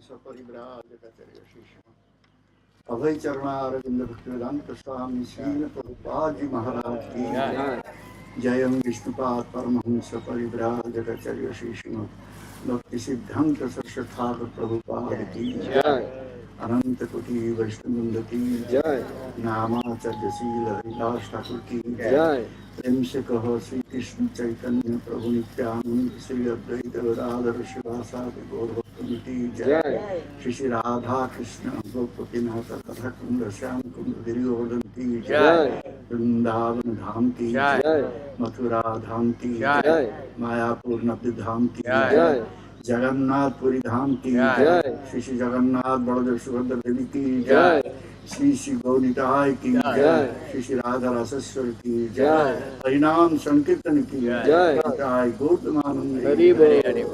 Kavicandra Swami Srila Prabhupada Maharaja ki jai. Jayam Vishnupad Paramahamsa Parivrajacharya Shishma Bhakti Siddhanta Saraswata Prabhupada ki jai. Ananta Koti Vaishnavanda ki jai. Namacharya Sila Vilas Thakur ki jai. प्रेम से कहो श्री कृष्ण चैतन्य प्रभु नित्यानंद श्री अद्वैत गदाधर शिवासादि गौर भक्तों की जय। श्री श्री राधा कृष्ण गोपीनाथ राधा कुंड श्याम कुंड गिरिवर्धन की जय। वृंदावन धाम की जय। मथुरा धाम की जय। मायापुर नब्बे धाम की जय। जगन्नाथपुरी धाम की जय। श्री श्री जगन्नाथ बलदेव सुभद्रा देवी की जय। श्री श्री गौरीताय की जय। श्री श्री राधा रासेश्वर की जय। हरिनाम संकीर्तन की जय। गौतमानंद हरि बोल।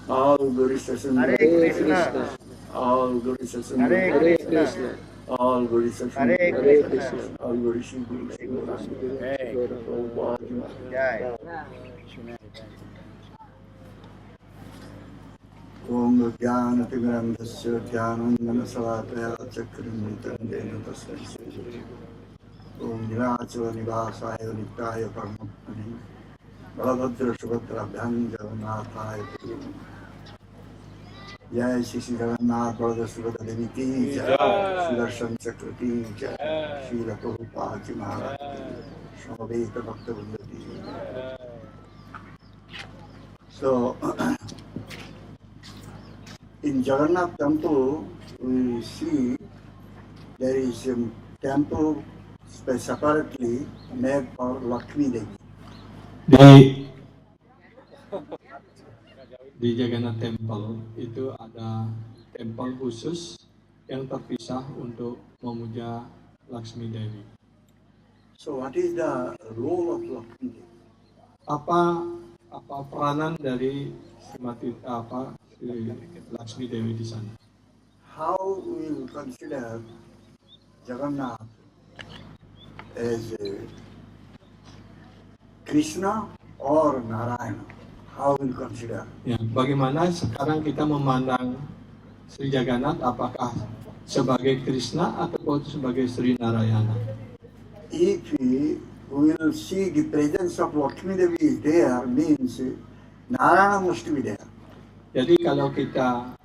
All glory session Hare Krishna. All glory session Hare Krishna. All glory session Hare Krishna. All glory Shri Guru Jai. Om Jnanatimirandhasya Dhyanandana Salataya Chakramritam Dena Tasmai Shri Om Nilachala Nivasaya Nityaya Paramatmane Balabhadra Subhadra Bhyam Jagannathaya Purvam Jai Shri Jagannath Balabhadra Subhadra Devi ki Jai. Sudarshan Chakra ki Jai. Srila Prabhupada Ji Maharaj ki Samaveta Bhakta Vrinda ki Jai. So in Jagannath temple, we see there is a temple separately made for Lakshmi Devi. Di Jagannath Temple itu ada temple khusus yang terpisah untuk memuja Lakshmi Devi. So what is the role of Lakshmi Devi? Apa peranan dari Lakshmi Devi di sana? How we will consider Jagannath as Krishna or Narayana? How we will consider? Ya, bagaimana sekarang kita memandang Sri Jagannath, apakah sebagai Krishna ataupun sebagai Sri Narayana? If we will see the presence of Lakshmi Devi is there, means Narayana must be there. Jadi kalau kita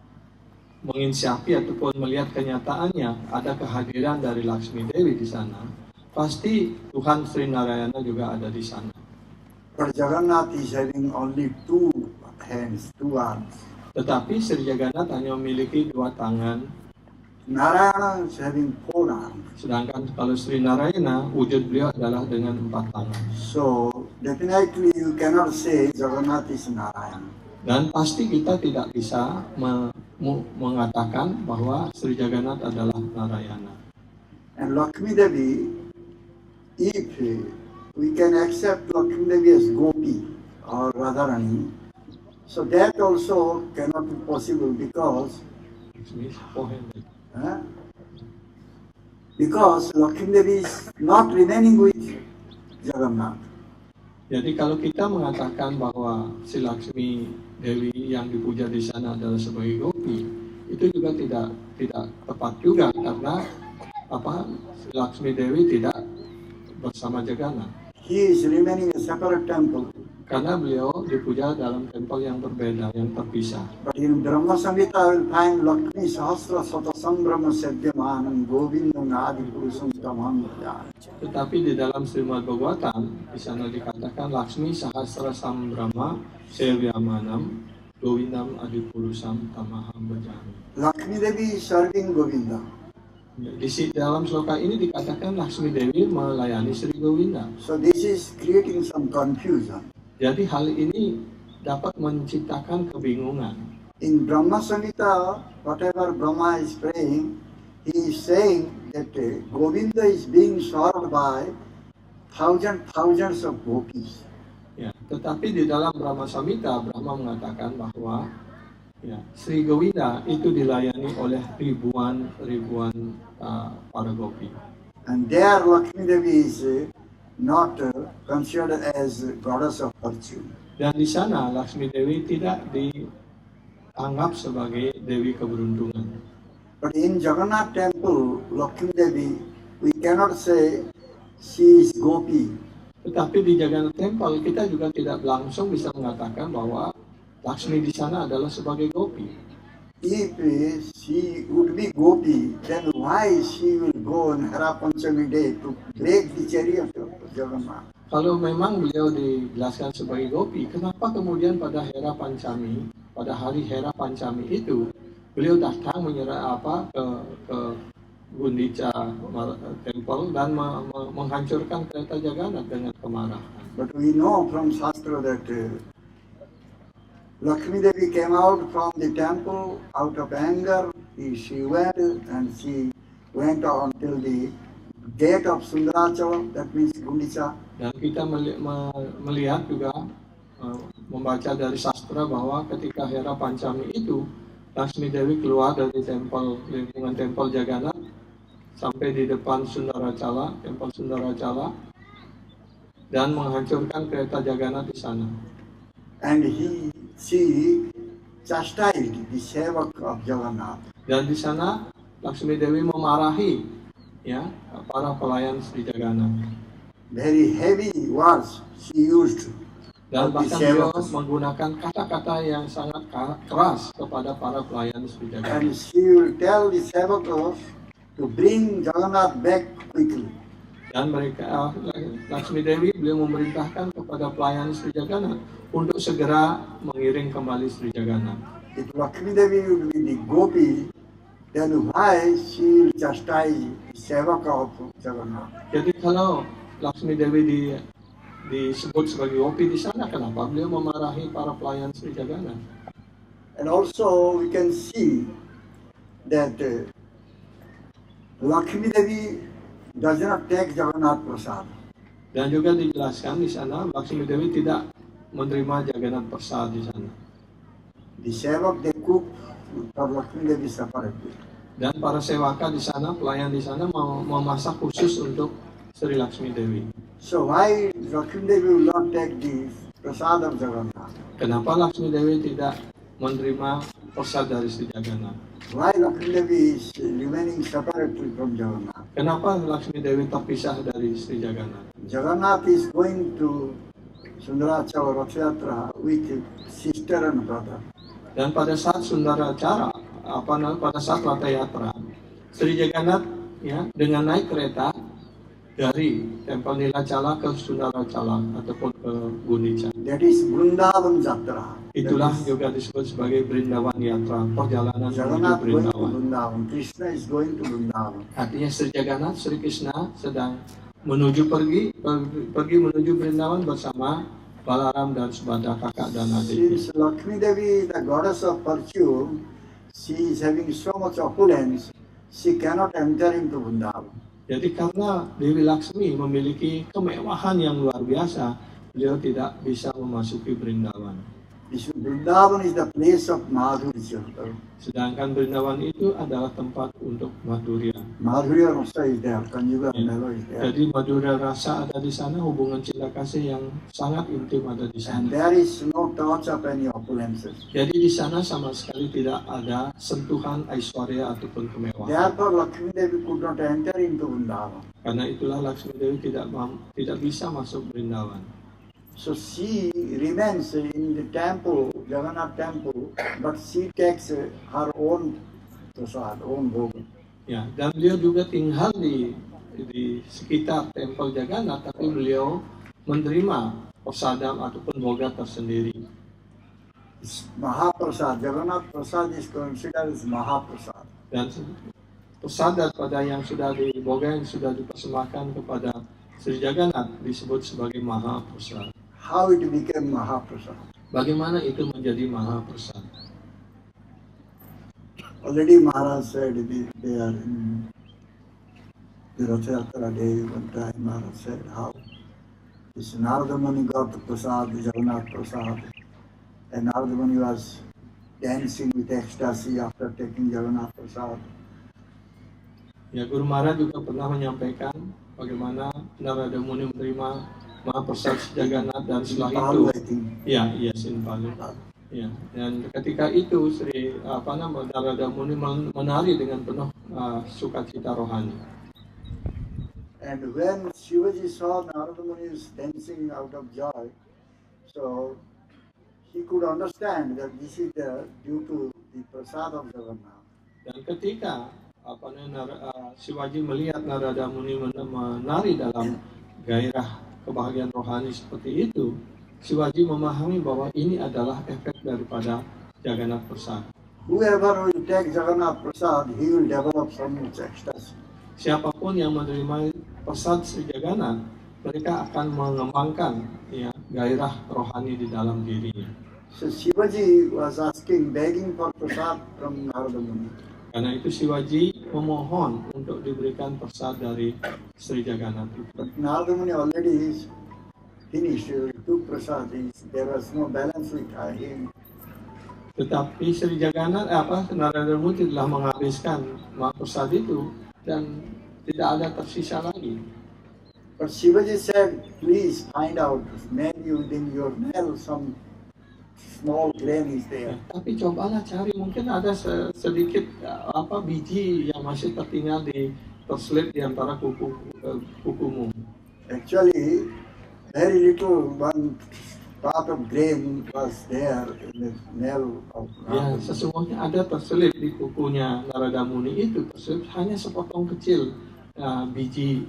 menginsafi ataupun melihat kenyataannya ada kehadiran dari Lakshmi Dewi di sana, pasti Tuhan Sri Narayana juga ada di sana. But Jagannath is having only two hands, two arms. Tetapi Sri Jagannath hanya memiliki dua tangan. Narayana is having four arms. Sedangkan kalau Sri Narayana, wujud beliau adalah dengan 4 tangan. So definitely you cannot say Jagannath is Narayana. Dan pasti kita tidak bisa mengatakan bahwa Sri Jagannath adalah Narayana. And Lakshmi Devi, if we can accept Lakshmi Devi as Gopi or Radharani, so that also cannot be possible because Lakshmi Devi is not remaining with Jagannath. Jadi kalau kita mengatakan bahwa si Lakshmi Dewi yang dipuja di sana adalah sebagai Gopi, itu juga tidak tepat juga karena si Lakshmi Dewi tidak bersama Jagannath. He is remaining a separate temple. Karena beliau dipuja dalam tempel yang berbeda, yang terpisah. But in Brahma Samhita we will find Lakshmi Sahasra Sata Sambrahma Sedyamanan Govindam Adi Purusam Tamam. Tetapi di dalam Srimad Bhagavatam di sana dikatakan Lakshmi Sahasra Sambrahma Sevyamanam Govindam Adi Purusam Tamaham Bhajami. Lakshmi Devi is serving Govinda. Di dalam sloka ini dikatakan Lakshmi Dewi melayani Sri Govinda. So this is creating some confusion. Jadi hal ini dapat menciptakan kebingungan. In Brahma Samhita, whatever Brahma is praying, he is saying that Govinda is being served by thousands of gopis. Ya, tetapi di dalam Brahma Samhita, Brahma mengatakan bahwa ya, Sri Govinda itu dilayani oleh ribuan para gopi. And there Lakshmi Devi is not considered as goddess of fortune. Dan di sana Lakshmi Dewi tidak dianggap sebagai Dewi keberuntungan. But in Jagannath temple, Lakshmi Devi, we cannot say she is gopi. Tetapi di Jagannath Temple kita juga tidak langsung bisa mengatakan bahwa Lakshmi di sana adalah sebagai gopi. If she would be gopi, then why she will go on Hera Panchami day to break the chariot of Jagannath? Kalau memang beliau dijelaskan sebagai gopi, kenapa kemudian pada Hera Panchami, pada hari Hera Panchami itu, beliau datang menyerah ke Gundica Temple dan menghancurkan kereta Jagannath dengan kemarahan. But we know from Shastra that Lakshmi Devi came out from the temple out of anger. She went and she went on till the gate of Sundarachala, that means Gundica. Dan kita melihat juga, membaca dari Sastra bahwa ketika Hera Panchami itu, Lakshmi Dewi keluar dari lingkungan Tempel Jagannath sampai di depan Sundarachala, Tempel Sundarachala, dan menghancurkan kereta Jagannath di sana. And she chastised the sevak of Jagannath. Dan di sana Lakshmi Dewi memarahi para pelayan Sri Jagannath. Very heavy words she used. Dan bahkan beliau menggunakan kata-kata yang sangat keras kepada para pelayan Sri Jagannath. And she will tell the sevakas to bring Jagannath back quickly. Dan mereka, Lakshmi Dewi, beliau memerintahkan kepada pelayan Sri Jagannath untuk segera mengiring kembali Sri Jagannath. If Lakshmi Devi would be the gopi, then why she will chastise the sevaka of Jagannath? Jadi kalau Lakshmi Dewi disebut sebagai gopi di sana, kenapa beliau memarahi para pelayan Sri Jagannath? And also we can see that Lakshmi Devi does not take Jagannath Prasad. Dan juga dijelaskan di sana, Lakshmi Dewi tidak menerima Jagannath Prasad di sana. The sevak they cook for Lakshmi Devi separately. Dan para sewaka di sana, pelayan di sana memasak khusus untuk Sri Lakshmi Dewi. So why Lakshmi Devi will not take the Prasad of Jagannath? Kenapa Lakshmi Dewi tidak menerima prasad dari Sri Jagannath? Why Lakshmi Devi is remaining separately from Jagannath? Kenapa Lakshmi Dewi terpisah dari Sri Jagannath? Jagannath is going to Sundarachala Ratha Yatra with sister and brother. Dan pada saat Sundarachala, pada saat Ratha Yatra, Sri Jagannath dengan naik kereta dari Tempel Nilacala ke Sundarachala ataupun ke Gundica. That is Vrindavan Yatra. Itulah juga disebut sebagai Brindavan Yatra, perjalanan menuju Jagannath going to Brindavan. Vrindavan. Krishna is going to Vrindavan. Artinya Sri Jagannath, Sri Krishna sedang pergi menuju Brindavan bersama Balaram dan Subhadra, kakak dan adiknya. Since Lakshmi Devi, the goddess of fortune, she is having so much opulence, she cannot enter into Vrindavan. Jadi karena Dewi Laksmi memiliki kemewahan yang luar biasa, beliau tidak bisa memasuki Brindavan. Vrindavan is the place of Madhurya. Sedangkan Brindavan itu adalah tempat untuk Madhurya. Madhurya rasa is there, Kanjuga Melo is there. Jadi Madhurya rasa ada di sana, hubungan cinta kasih yang sangat intim ada di And sana. there is no touch of any opulences. Jadi di sana sama sekali tidak ada sentuhan Aishwarya ataupun kemewahan. Therefore, Lakshmi Devi could not enter into Vrindavan. Karena itulah Lakshmi Dewi tidak bisa masuk Brindavan. So she remains in the temple, Jagannath temple, but she takes her own prasad, own bhoga. Ya, dan beliau juga tinggal di sekitar Tempel Jagannath, tapi beliau menerima prasadam ataupun boga tersendiri. Mahaprasad, Jagannath Prasad is considered as Mahaprasad. Dan prasadam pada yang sudah boga yang sudah dipersembahkan kepada Sri Jagannath disebut sebagai Mahaprasad. How it became Mahaprasad? Bagaimana itu menjadi Mahaprasad? Already Maharaj said they are in the Ratha Yatra day. One time Maharaj said how this Narada Muni got the Prasad, the Jagannath Prasad, and Narada Muni was dancing with ecstasy after taking Jagannath Prasad. Ya, Guru Maharaj juga pernah menyampaikan bagaimana Narada Muni menerima Mahaprasad Jagannath dan setelah itu, I think. ya, Sin Palu. Ya, dan ketika itu Narada Muni menari dengan penuh sukacita rohani. And when Shivaji saw Narada Muni is dancing out of joy, so he could understand that this is due to the prasad of Jagannath. Dan ketika Shivaji melihat Narada Muni menari dalam gairah kebahagiaan rohani seperti itu, Shivaji memahami bahwa ini adalah efek daripada Jagannath Prasad. Whoever will take Jagannath Prasad, he will develop so much ecstasy. Siapapun yang menerima prasad Sri Jagannath, mereka akan mengembangkan gairah rohani di dalam dirinya. So Shivaji was begging for prasad from Narada Muni. Karena itu Shivaji memohon untuk diberikan prasad dari Sri Jagannath itu. But Narada Muni already is finished, took prasad. There was no balance with him. Tetapi Sri Jagannath, Narada Muni telah menghabiskan prasad itu dan tidak ada tersisa lagi. But Shivaji said, please find out, maybe within your nail some small grain is there. Tapi cobalah cari, mungkin ada sedikit biji yang masih terselip di antara kukumu. Actually, very little one part of grain was there in the nail of Ya, sesungguhnya ada terselip di kukunya Narada Muni itu, terselip hanya sepotong kecil biji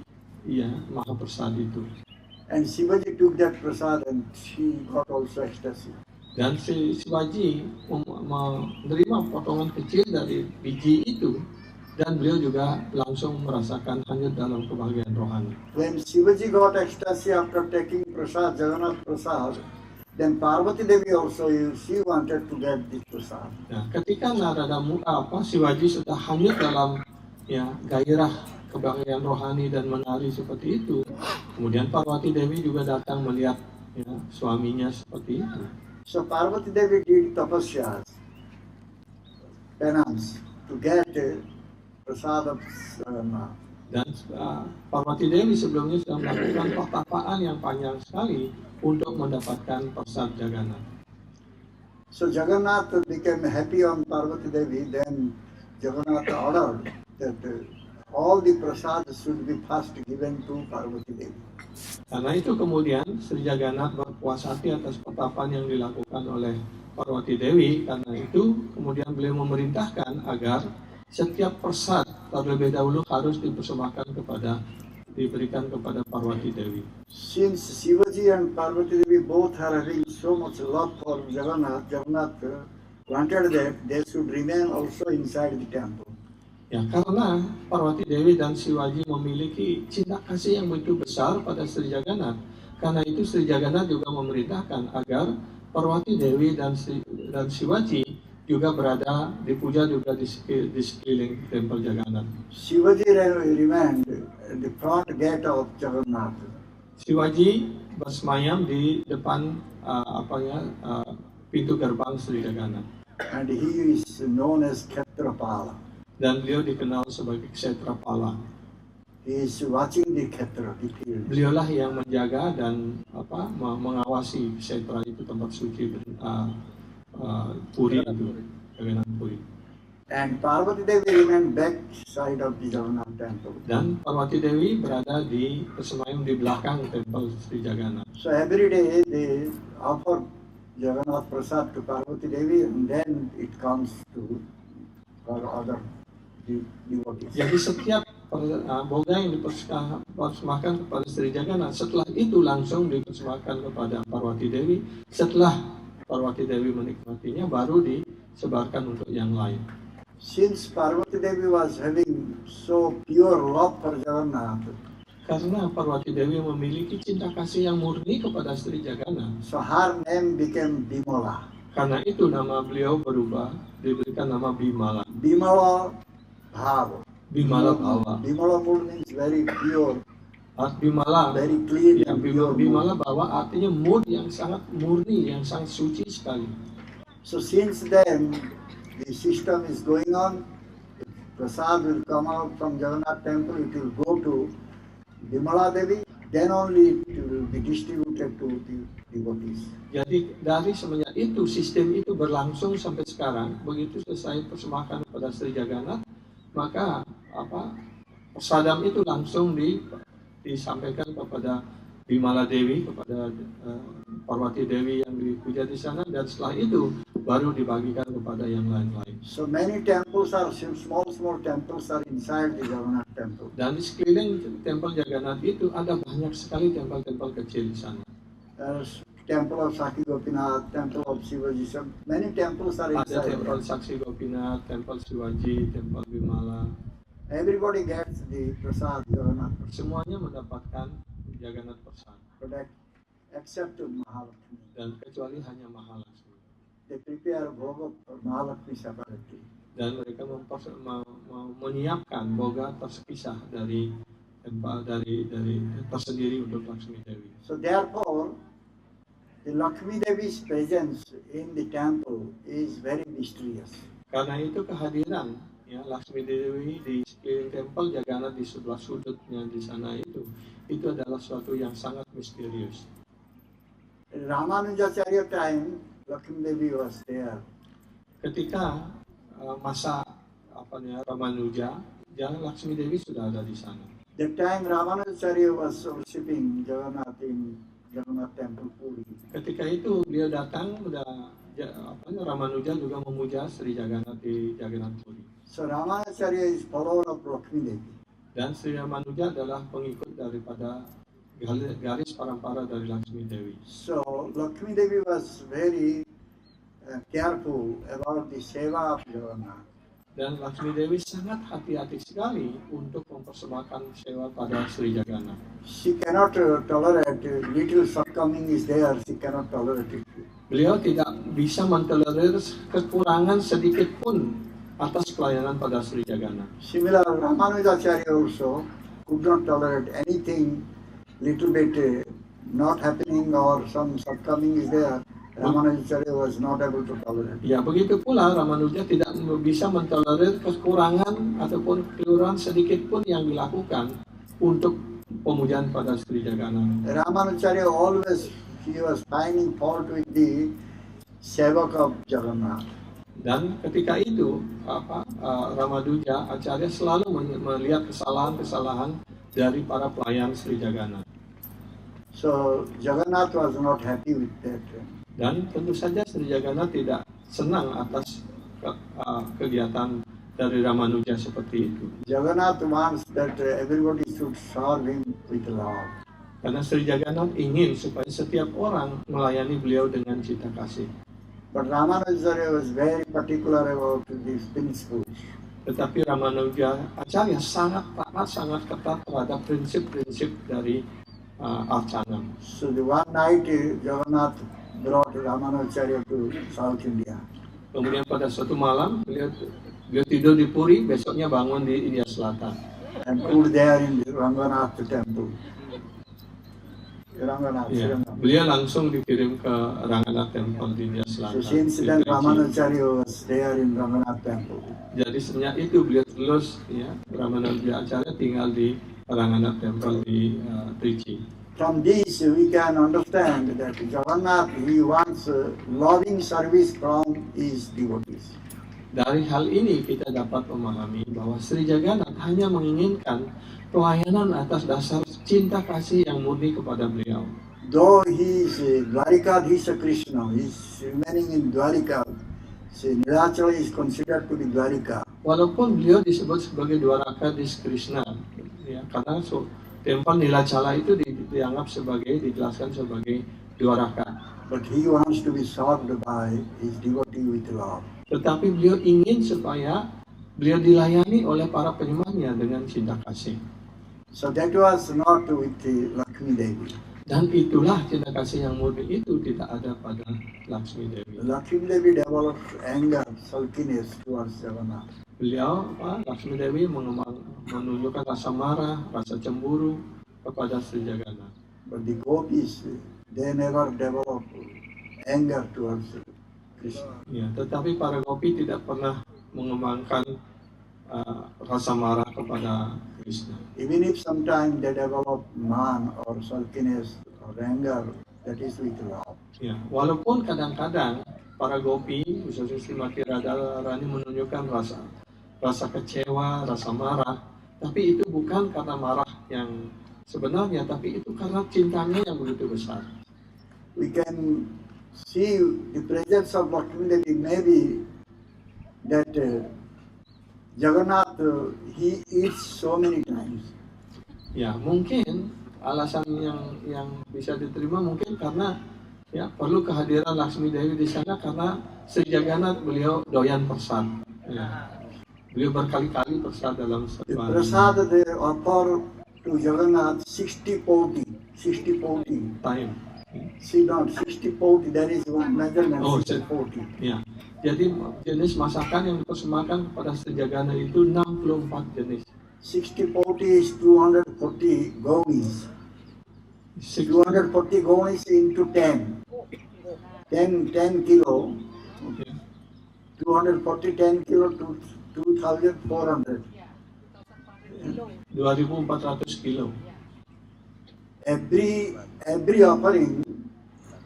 Mahaprasad itu. And Shivaji took that prasad and she got also ecstasy. Dan si Shivaji menerima potongan kecil dari biji itu, dan beliau juga langsung merasakan hanyut dalam kebahagiaan rohani. When Shivaji got ecstasy after taking prasad, Jagannath Prasad, then Parvati Devi also, she wanted to get this prasad. Nah, ketika Shivaji sudah hanyut dalam gairah kebahagiaan rohani dan menari seperti itu, kemudian Parvati Devi juga datang melihat suaminya seperti itu. So Parvati Devi did tapasya, penance, to get prasad of Jagannath. Dan Parvati Devi sebelumnya sudah melakukan pertapaan yang panjang sekali untuk mendapatkan prasad Jagannath. So Jagannath became happy on Parvati Devi. Then Jagannath ordered that all the prasad should be first given to Parvati Devi. Karena itu kemudian Sri Jagannath berpuas hati atas pertapaan yang dilakukan oleh Parvati Dewi. Karena itu kemudian beliau memerintahkan agar setiap prasad terlebih dahulu harus diberikan kepada Parvati Dewi. Since Shivaji and Parvati Devi both are having so much love for Jagannath, Jagannath wanted that they should remain also inside the temple. Ya, karena Parvati Dewi dan Shivaji memiliki cinta kasih yang begitu besar pada Sri Jagannath. Karena itu Sri Jagannath juga memerintahkan agar Parvati Dewi dan Shivaji juga dipuja juga di sekeliling tempel Jagannath. Shivaji remained at the front gate of Jagannath. Shivaji bersemayam di depan pintu gerbang Sri Jagannath. And he is known as Kshetrapala. Dan beliau dikenal sebagai Kshetrapala. He is watching the Kshetra, the field. Beliaulah yang menjaga dan mengawasi Kshetra itu, tempat suci Puri itu, Jagannath Puri. And Parvati Devi remained back side of the Jagannath temple. Dan Parvati Dewi berada bersemayam di belakang tempel Sri Jagannath. So every day they offer Jagannath Prasad to Parvati Devi, and then it comes to her other devotees. Jadi setiap boga yang dipersembahkan kepada Sri Jagannath, setelah itu langsung dipersembahkan kepada Parvati Dewi. Setelah Parvati Dewi menikmatinya, baru disebarkan untuk yang lain. Since Parvati Devi was having so pure love for Jagannath, karena Parvati Dewi memiliki cinta kasih yang murni kepada Sri Jagannath, so her name became Bimala. Karena itu nama beliau berubah, diberikan nama Bimala. Bimala Bhava. Bimala Bhava. Bimala mood means very pure. Bimala, very clean. Ya, Bimala Bhava artinya mood yang sangat murni, yang sangat suci sekali. So since then, the system is going on. Prasad will come out from Jagannath temple. It will go to Bimala Devi, then only it will be distributed to the devotees. Jadi dari semenjak itu sistem itu berlangsung sampai sekarang. Begitu selesai persembahkan kepada Sri Jagannath, maka prasadam itu langsung disampaikan kepada Bimala Dewi, kepada Parwati Dewi yang dipuja di sana, dan setelah itu baru dibagikan kepada yang lain-lain. So many temples are small temples are inside the Jagannath temple. Dan di sekeliling tempel Jagannath itu ada banyak sekali tempel-tempel kecil di sana. There's temple of Sakhi Gopinath, temple of Shivaji. So many temples are inside. Ada tempel Sakshi Gopinath, tempel Shivaji, tempel Bimala. Everybody gets the prasad Jagannath. Semuanya mendapatkan Jagannath Prasad. But except Mahalakshmi. Dan kecuali hanya Mahalakshmi. They prepare bhoga for Mahalakshmi separately. Dan mereka menyiapkan boga terpisah dari tersendiri untuk Lakshmi Dewi. So therefore, the Lakshmi Devi's presence in the temple is very mysterious. Karena itu kehadiran Lakshmi Dewi di sekeliling tempel Jagannath di sebelah sudutnya di sana itu adalah suatu yang sangat misterius. In Ramanujacharya time, Lakshmi Devi was there. Ketika masa Ramanuja, Lakshmi Dewi sudah ada di sana. The time Ramanujacharya was worshipping Jagannath in Jagannath Temple Puri. Ketika itu beliau datang, Ramanuja juga memuja Sri Jagannath di Jagannath Puri. So Ramanujacharya is follower of Lakshmi Devi. Dan Sri Ramanuja adalah pengikut daripada garis parampara dari Lakshmi Dewi. So Lakshmi Devi was very careful about the seva of Jagannath. Dan Lakshmi Dewi sangat hati-hati sekali untuk mempersembahkan sewa pada Sri Jagannath. She cannot tolerate little shortcoming is there. She cannot tolerate it. Beliau tidak bisa mentolerir kekurangan sedikit pun atas pelayanan pada Sri Jagannath. Similar, Ramanujacharya also could not tolerate anything little bit not happening or some shortcoming is there. Ramanujacharya was not able to tolerate. Ya, begitu pula Ramanuja tidak bisa mentolerir kekurangan ataupun kekeliruan sedikit pun yang dilakukan untuk pemujaan pada Sri Jagannath. Ramanujacharya always he was finding fault with the sevak of Jagannath. Dan ketika itu Ramanuja Acharya selalu melihat kesalahan-kesalahan dari para pelayan Sri Jagannath. So Jagannath was not happy with that. Dan tentu saja Sri Jagannath tidak senang atas kegiatan dari Ramanuja seperti itu. Jagannath wants that everybody should serve him with love. Karena Sri Jagannath ingin supaya setiap orang melayani beliau dengan cinta kasih. But Ramanujacharya was very particular about these principles. Tetapi Ramanuja Acharya sangat taat, sangat ketat terhadap prinsip-prinsip dari Arcanam. So the one night Jagannath brought Ramanujacharya to South India. Kemudian pada suatu malam beliau tidur di Puri, besoknya bangun di India Selatan. And put there in the Ranganath temple. Ranganath. Ya, beliau langsung dikirim ke Ranganath Temple di India Selatan. So since then Ramanujacharya was there in Ranganath temple. Jadi sejak itu beliau terus Ramanuja Acharya tinggal di Ranganath Temple di Trichy. From this we can understand that Jagannath he wants loving service from his devotees. Dari hal ini kita dapat memahami bahwa Sri Jagannath hanya menginginkan pelayanan atas dasar cinta kasih yang murni kepada beliau. Though he is Dwarika, he is a Krishna, he is remaining in Dwarika. So Nilachala is considered to be Dwarika. Walaupun beliau disebut sebagai Dwaraka di Krishna, karena tempel Nilachala itu dianggap dijelaskan sebagai Dwaraka. But he wants to be served by his devotee with love. Tetapi beliau ingin supaya beliau dilayani oleh para penyembahnya dengan cinta kasih. So that was not with the Lakshmi Devi. Dan itulah cinta kasih yang murni itu tidak ada pada Lakshmi Devi. Lakshmi Devi developed anger, sulkiness towards Jagannath. Beliau, Lakshmi Dewi menunjukkan rasa marah, rasa cemburu kepada Sri Jagannath. But the gopis, they never developed anger towards Krishna. Ya, tetapi para gopi tidak pernah mengembangkan rasa marah kepada Krishna. Even if sometimes they develop man or sulkiness or anger, that is with love. Ya, walaupun kadang-kadang para gopi, khususnya Srimati Radharani menunjukkan rasa kecewa, rasa marah, tapi itu bukan karena marah yang sebenarnya, tapi itu karena cintanya yang begitu besar. We can see the presence of Lakshmi Devi maybe that Jagannath, he eats so many times. Ya, mungkin alasan yang bisa diterima mungkin karena ya perlu kehadiran Lakshmi Dewi di sana karena Sri Jagannath beliau doyan persad. Ya. Beliau berkali-kali persad dalam satu The hari. prasad they offer to Jagannath 60-40 Time. See not 60-40, that is one measurement, Oh, 60-40. Ya. Jadi jenis masakan yang dipersembahkan kepada Sri Jagannath itu 64 jenis. 60-40 is 240 gaunis. 240 gaunis into 10 kilo. Okay. 240 10 kilo to 2,400. 2.400 kilo. Every offering,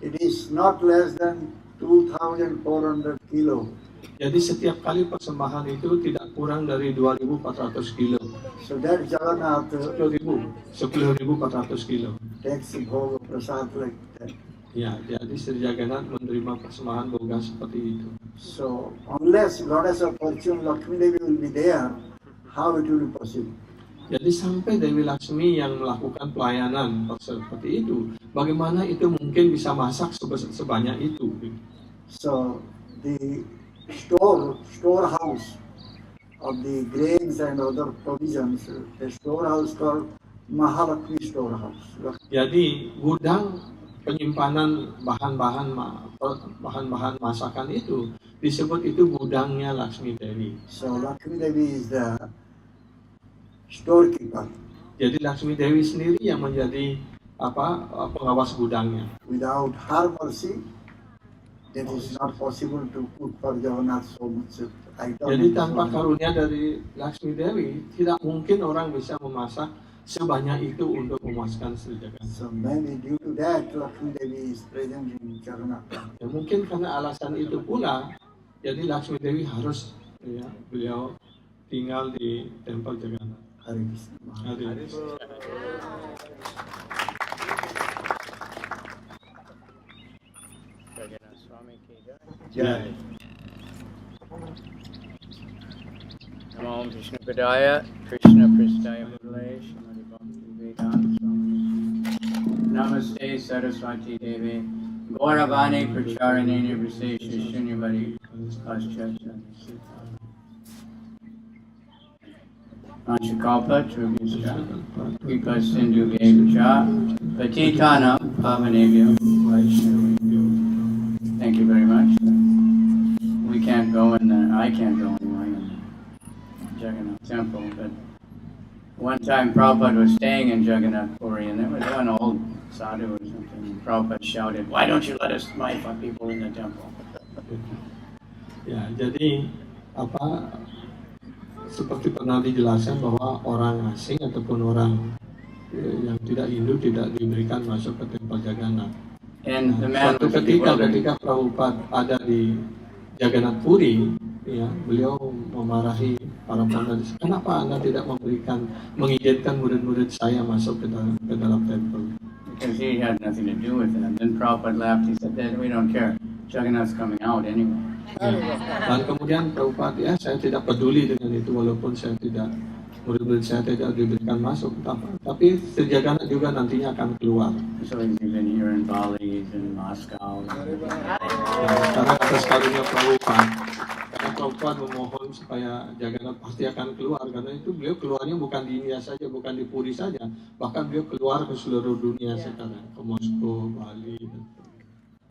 it is not less than 2,400 kilo. Jadi setiap kali persembahan itu tidak kurang dari 2.400 kilo. So that Jagannath 10.400 kilo. takes bhoga prasad like that. Ya, jadi Sri Jagannath menerima persembahan boga seperti itu. So unless Goddess of Fortune Lakshmi Devi will be there, how it will be possible? Jadi sampai Dewi Laksmi yang melakukan pelayanan seperti itu, bagaimana itu mungkin bisa masak sebanyak itu? So the storehouse of the grains and other provisions, the storehouse called Mahalakshmi storehouse. Jadi gudang penyimpanan bahan-bahan masakan itu disebut itu gudangnya Laksmi Dewi. So Lakshmi Devi is the storekeeper. Jadi Laksmi Dewi sendiri yang menjadi pengawas gudangnya. Without her mercy, it is not possible to cook for Jagannath so much item. Jadi tanpa karunia dari Laksmi Dewi, tidak mungkin orang bisa memasak sebanyak itu untuk memuaskan Sri Jagannath. So maybe due to that, Lakshmi Devi is present in Jagannath. Ya, mungkin karena alasan itu pula, jadi Laksmi Dewi harus beliau tinggal di tempel Jagannath. Hare Krishna. Hare Krishna. Swami ki Jai. Namo Vishnu Padaya, Krishna Pristaya Mudale, Srimati Bhakti Vedanta Swami. Namaste Saraswati Devi, Gauravani Pracharanini Nirvisesha Shunyavadi Paschatya. Panchakalpa Trubhischa, Kripa Sindhu Vevacha, Patitana Pavanebhyo Vaishnavebhyo. Thank you very much. We can't go in the, I can't go anyway in the Jagannath temple, but one time Prabhupada was staying in Jagannath Puri and there was an old sadhu or something, and Prabhupada shouted, "Why don't you let us my people in the temple?" Ya, jadi seperti pernah dijelaskan bahwa orang asing ataupun orang yang tidak Hindu tidak diberikan masuk ke tempel Jagannath. And the man Suatu was ketika bewildered. Prabhupada ada di Jagannath Puri, ya, beliau memarahi para pandit, kenapa Anda tidak mengizinkan murid-murid saya masuk ke dalam tempel? Because he had nothing to do with it. And then Prabhupada laughed. He said, "That we don't care. Jagannath's coming out anyway." Ya. Dan kemudian Prabhupada, saya tidak peduli dengan itu walaupun murid-murid saya tidak diberikan masuk, tapi Sri Jagannath juga nantinya akan keluar. So he's even here in Bali, he's in Moscow. Karena atas karunia Prabhupada, karena Prabhupada memohon supaya Jagannath pasti akan keluar, karena itu beliau keluarnya bukan di India saja, bukan di Puri saja, bahkan beliau keluar ke seluruh dunia sekarang, ke Moskow, Bali.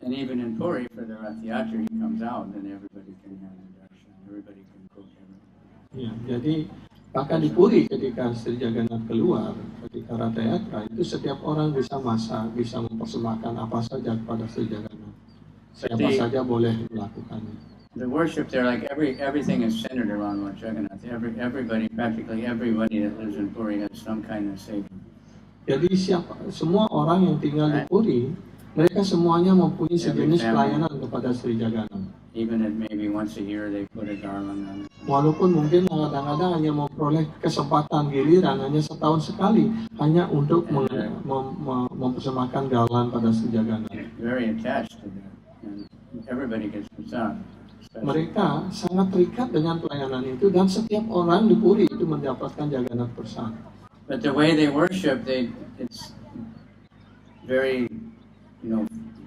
And even in Puri, for the Ratha Yatra, he comes out and everybody can have the darshan. Everybody can cook everything. Ya, jadi bahkan di Puri ketika Sri Jagannath keluar, ketika Ratha Yatra, itu setiap orang bisa masak, bisa mempersembahkan apa saja kepada Sri Jagannath. Siapa saja boleh melakukannya. the worship there, like everything is centered around Lord Jagannath. Practically everybody that lives in Puri has some kind of savior. Jadi semua orang yang tinggal di Puri, mereka semuanya mempunyai sejenis pelayanan kepada Sri Jagannath. Even if maybe once a year they put a garland on it. Walaupun mungkin kadang-kadang hanya memperoleh kesempatan giliran hanya setahun sekali hanya untuk mempersembahkan garland pada Sri Jagannath. Very attached to that, and everybody gets prasad. Mereka sangat terikat dengan pelayanan itu dan setiap orang di Puri itu mendapatkan Jagannath Prasad. But the way they worship, it's very,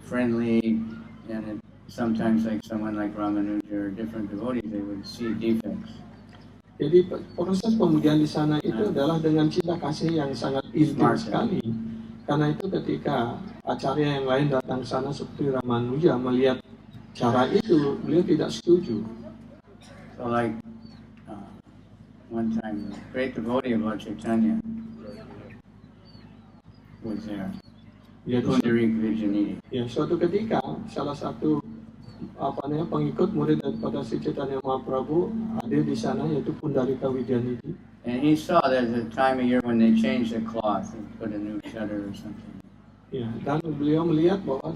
friendly, and sometimes like someone like Ramanuja or different devotees, they would see defects. Jadi proses pemujaan di sana itu adalah dengan cinta kasih yang sangat intim sekali. Karena itu ketika acarya yang lain datang ke sana seperti Ramanuja melihat cara itu, beliau tidak setuju. So like one time, a great devotee of Lord Chaitanya was there. Pundarik Vijayanidhi. Ya, suatu ketika salah satu pengikut murid daripada Sri Chaitanya Mahaprabhu hadir di sana, yaitu Pundarika Vijayanidhi. And he saw there's a time of year when they change the cloth and put a new shutter or something. Ya, dan beliau melihat bahwa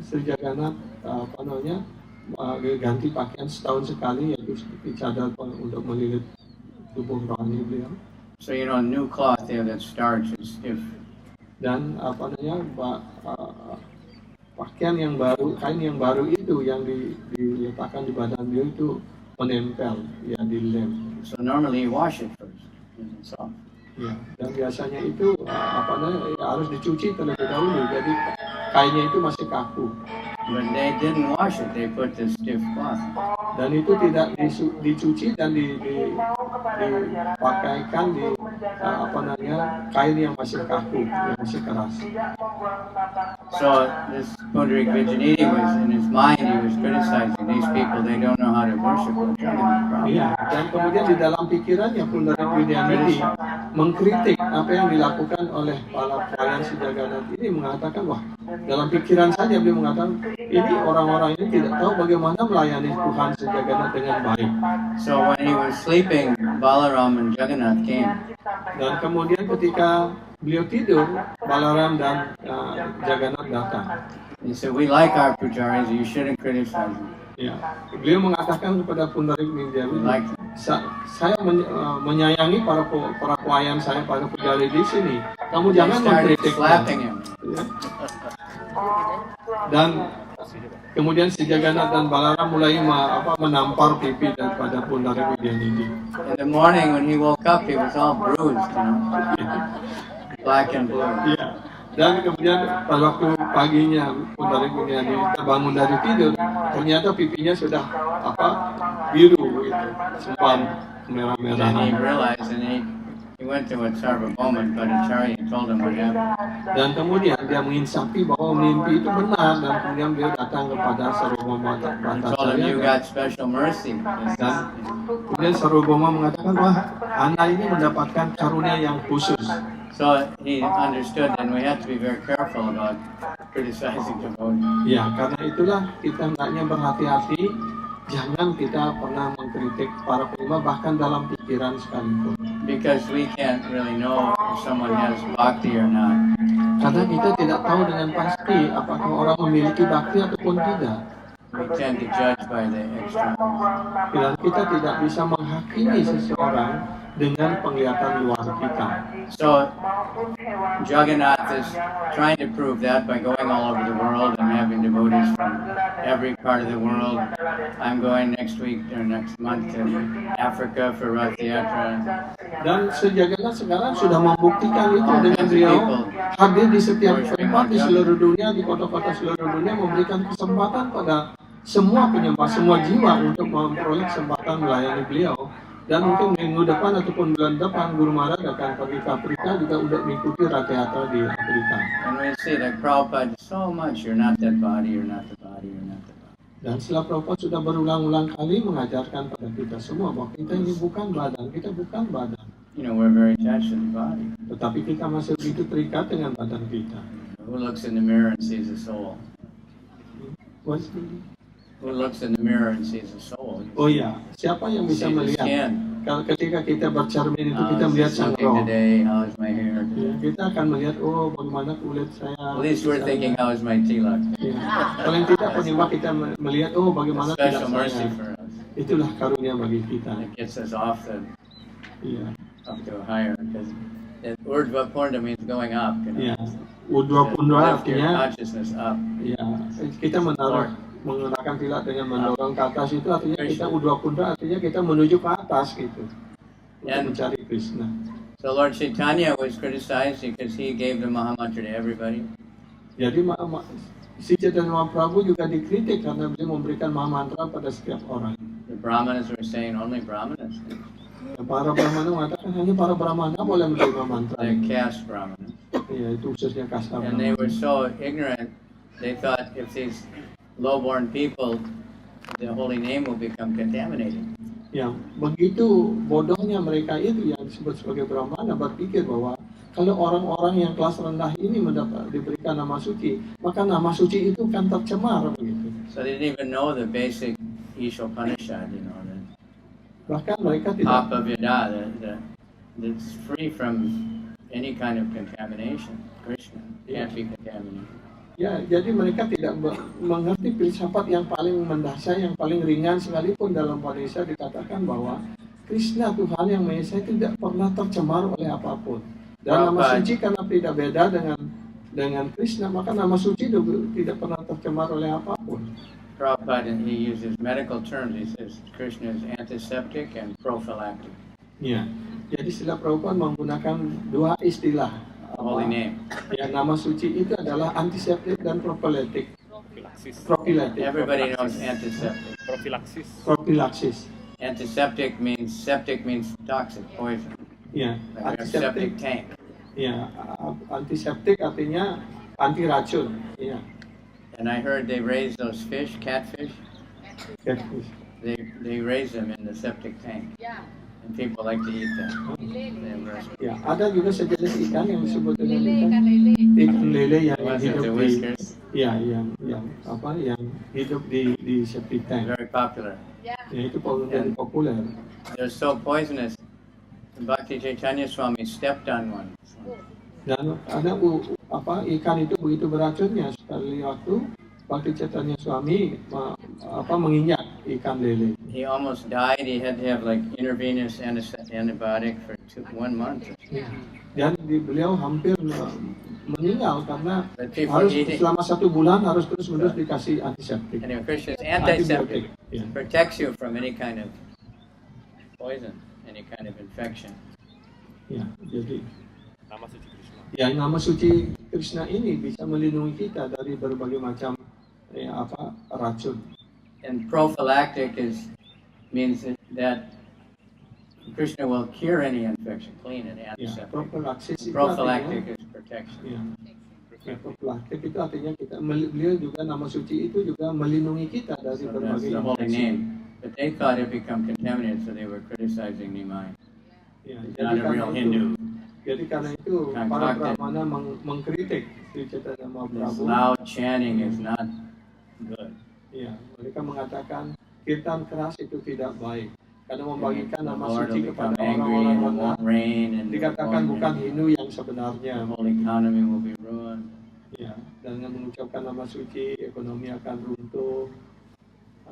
Sri Jagannath ganti pakaian setahun sekali, yaitu seperti cadar untuk melilit tubuh rohani beliau. So new cloth, they have that starch and stiff. Dan pakaian yang baru, kain yang baru itu yang diletakkan di badan beliau itu menempel, ya, dilem. So normally you wash it first, it's soft. Ya, dan biasanya itu harus dicuci terlebih dahulu, jadi kainnya itu masih kaku. But they didn't wash it, they put the stiff cloth. Dan itu tidak dicuci dan dipakaikan di kain yang masih kaku, yang masih keras. So this Pundarik Vijayanidhi was in his mind, he was criticizing these people, they don't know how to worship Lord Jagannath. Iya, dan kemudian di dalam pikirannya Pundarik Vijayanidhi mengkritik apa yang dilakukan oleh para pelayan Sri Jagannath ini, mengatakan, wah, dalam pikiran saja beliau mengatakan, ini orang-orang ini tidak tahu bagaimana melayani Tuhan Sri Jagannath dengan baik. So when he was sleeping, Balaram and Jagannath came. Dan kemudian ketika beliau tidur, Balaram dan Jagannath datang. He said, we like our pujaris, you shouldn't criticize them. Ya, beliau mengatakan kepada Pundarik Vijayanidhi, Like saya menyayangi para pelayan saya, para pujari di sini. Kamu jangan mengkritik. Slapping him. Ya. Dan kemudian si Jagannath dan Balaram mulai menampar pipi daripada Pundarik Vijayanidhi. In the morning when he woke up, he was all bruised, black and blue. Ya. Dan kemudian pada waktu paginya Pundarik Vijayanidhi terbangun dari tidur, ternyata pipinya sudah biru, gitu, sempam merah-merah. And he realized, and he went to a Sarvabhauma and Bhattacharya and told him what happened. Dan kemudian dia menginsafi bahwa mimpi itu benar, dan kemudian beliau datang kepada Sarvabhauma He told him, you got special mercy. Dan kemudian Sarvabhauma mengatakan, wah, Anda ini mendapatkan karunia yang khusus. So he understood, and we have to be very careful about criticizing devotees. Ya, karena itulah kita hendaknya berhati-hati, jangan kita pernah mengkritik para penyembah bahkan dalam pikiran sekalipun. Because we can't really know if someone has bhakti or not. Karena kita tidak tahu dengan pasti apakah orang memiliki bakti ataupun tidak. We tend to judge by the externals. Dan kita tidak bisa menghakimi seseorang dengan penglihatan luar kita. So Jagannath is trying to prove that by going all over the world and having devotees from every part of the world. I'm going next week or next month to Africa for Ratha Yatra. Dan Sri Jagannath sekarang sudah membuktikan itu dengan beliau hadir di setiap tempat di seluruh dunia, di kota-kota seluruh dunia, memberikan kesempatan pada semua penyembah, semua jiwa untuk memperoleh kesempatan melayani beliau. Dan mungkin minggu depan ataupun bulan depan Guru Maharaja akan pergi ke Afrika juga untuk mengikuti Ratha Yatra di Afrika. And we see like Prabhupada so much, you're not that body, you're not the body, you're not the body. Dan setelah Prabhupada sudah berulang-ulang kali mengajarkan pada kita semua bahwa kita ini bukan badan, kita bukan badan. We're very attached to the body. Tetapi kita masih begitu terikat dengan badan kita. Who looks in the mirror and sees the soul? who looks in the mirror and sees a soul? Oh ya, siapa yang bisa See the melihat? skin. Kalau ketika kita bercermin itu kita How is melihat this sang looking roh. today? How is my hair Ya, today? kita akan melihat, oh bagaimana kulit saya. At least we're thinking, how is my tilak? Ya. Paling tidak penyembah kita melihat, oh A bagaimana special tidak mercy saya. for us. Itulah karunia bagi kita. It gets us off Iya. up to a higher, because Urdhva Purna means going up. Ya. To U20 lift your artinya, consciousness up. ya kita menggunakan tilat dengan mendorong ke atas itu artinya kita U20 artinya kita menuju ke atas gitu. Untuk mencari Krishna. So Lord Chaitanya was criticized because he gave the Mahamantra to everybody. Jadi si Chaitanya Mahaprabhu juga dikritik karena beliau memberikan Mahamantra pada setiap orang. The Brahmanas were saying only Brahmanas. Para Brahmana mengatakan hanya para Brahmana boleh menerima mantra. The caste Brahmanas. Ya, itu khususnya kasta And they Brahmana. were so ignorant, they thought if these low-born people, the holy name will become contaminated. Ya, begitu bodohnya mereka itu yang disebut sebagai Brahmana berpikir bahwa kalau orang-orang yang kelas rendah ini diberikan nama suci, maka nama suci itu kan tercemar begitu. So they didn't even know the basic Ishopanishad, the Bahkan mereka tidak Papa Vida, that's free from any kind of contamination. Krishna can't be contaminated. ya, jadi mereka tidak mengerti filsafat yang paling mendasar, yang paling ringan sekalipun dalam Upanishad dikatakan bahwa Krishna Tuhan yang Maha Esa tidak pernah tercemar oleh apapun. Dan nama suci karena tidak beda dengan Krishna, maka nama suci tidak pernah tercemar oleh apapun. Prabhupada, he uses medical terms. He says Krishna is antiseptic and prophylactic. Ya, jadi istilah Prabhupada menggunakan dua istilah. Holy name. Ya, nama suci itu adalah antiseptik dan prophylactic. Prophylactic. Everybody knows antiseptic. Prophylaxis. Antiseptic means toxic, poison. Ya, Like a septic antiseptik. tank. Ya, antiseptik artinya anti racun. Ya. And I heard they raise those fish, catfish. They raise them in the septic tank. Yeah. And people like to eat them. They have restaurants. Ya, ada juga sejenis ikan yang disebut dengan Lele. ikan lele yang Was it hidup the di whiskers? ya yang hidup di septic tank. Very popular. Yeah. Ya, itu menjadi populer. They're so poisonous. Bhakti Chaitanya Swami stepped on one. Dan ada ikan itu begitu beracunnya sekali waktu Bhakti Chaitanya Swami menginjak ikan lele. He almost died. He had to have like intravenous antibiotic for 1 month. Dan beliau hampir meninggal karena But people harus eat it. selama 1 bulan harus terus-menerus dikasih antiseptik. Anyway, Krishna's antiseptic. Ya. Protects you from any kind of poison, any kind of infection. Ya, jadi Nama suci Krishna. ya nama suci Krishna ini bisa melindungi kita dari berbagai macam racun. And prophylactic means that Krishna will cure any infection, clean it, Ya, antiseptic. prophylaxis itu Prophylactic artinya, is protection. ya, prophylaxis itu artinya beliau juga nama suci itu juga melindungi kita dari So that's berbagai the holy infeksi. name. But they thought it become contaminated, so they were criticizing Nimai. Ya, He's not a real Hindu. Jadi karena itu para Brahmana mengkritik Sri Chaitanya This Mahaprabhu. loud chanting is not good. Ya, mereka mengatakan kirtan keras itu tidak baik karena membagikan The nama Lord suci will kepada become angry orang-orang and it rendah. won't rain and Dikatakan bukan the Hindu yang sebenarnya. whole economy will be ruined. Ya, dan dengan mengucapkan nama suci, ekonomi akan runtuh,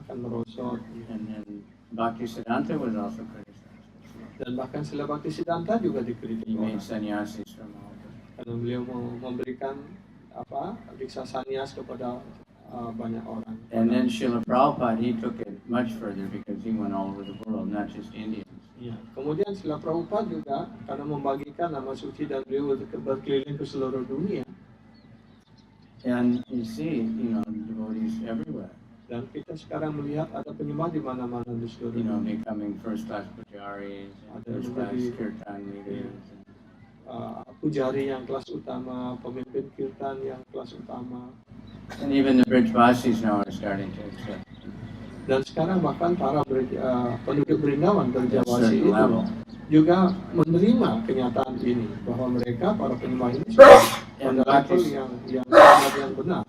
akan merosot. And then Bhaktisiddhanta was also criticized. Dan bahkan Srila Bhaktisiddhanta juga dikritik He made orang. sannyasis from all this. Karena beliau memberikan diksa sannyas kepada banyak orang. And then Srila Prabhupada, he took it much further because he went all over the world, not just India. Ya. Kemudian Srila Prabhupada juga karena membagikan nama suci dan beliau berkeliling ke seluruh dunia. And you see, devotees everywhere, Dan kita sekarang melihat ada penyembah di mana-mana di seluruh dunia. becoming first-class pujaris, and Ada first-class menjadi- kirtan leaders. Pujari yang kelas utama, pemimpin kirtan yang kelas utama. And even the Brijvasis now are starting to accept Dan sekarang bahkan para penduduk Brindawan at a Berjawasi certain itu level. juga menerima kenyataan ini bahwa mereka para penyembah ini And pada level Bhakti- yang benar.